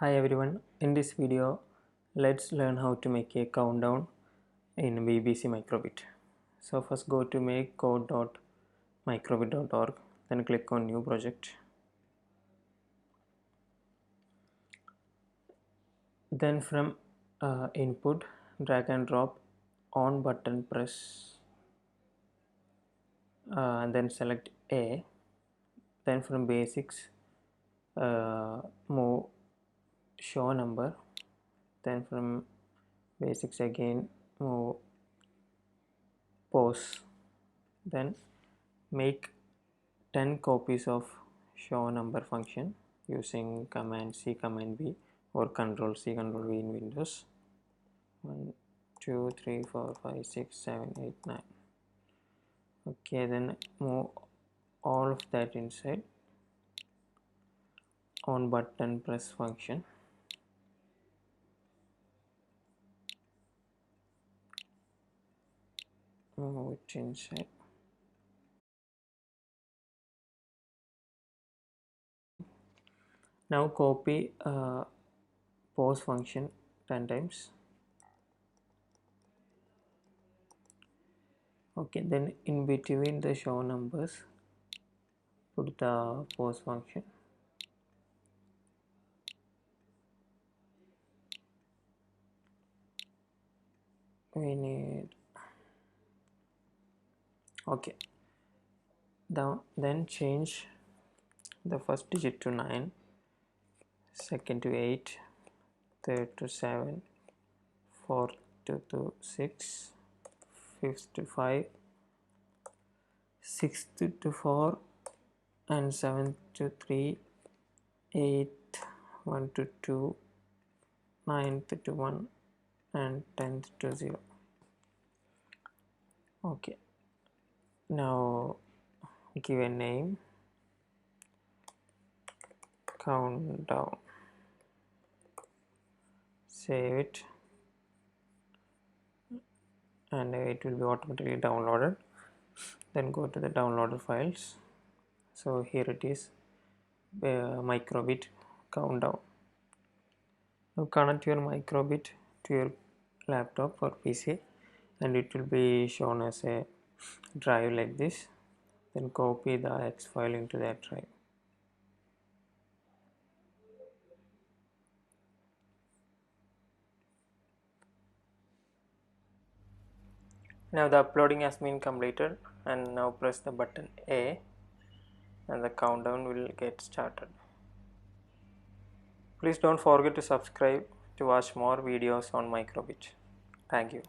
Hi everyone, in this video let's learn how to make a countdown in BBC microbit. So first go to make code.microbit.org, then click on new project. Then from input drag and drop on button, press and then select A. Then from basics move show number. Then from basics again move pose. Then make 10 copies of show number function using command C command B or control C control V in Windows. 1 2 3 4 5 6 7 8 9. Okay, then move all of that inside on button press function. Move it inside. Now copy pause function 10 times. Okay, then in between the show numbers put the pause function. We need okay, then change the first digit to 9, second to 8, third to 7, fourth to 6, fifth to 5, sixth to 4, and seventh to 3, eighth 1 to 2, ninth to 1, and 10th to 0. Okay, now give a name, countdown, save it, and it will be automatically downloaded. Then go to the downloaded files. So here it is, microbit countdown. Now connect your microbit to your laptop or PC and it will be shown as a drive like this. Then copy the X file into that drive. Now the uploading has been completed and now press the button A and the countdown will get started. Please don't forget to subscribe to watch more videos on microbit. Thank you.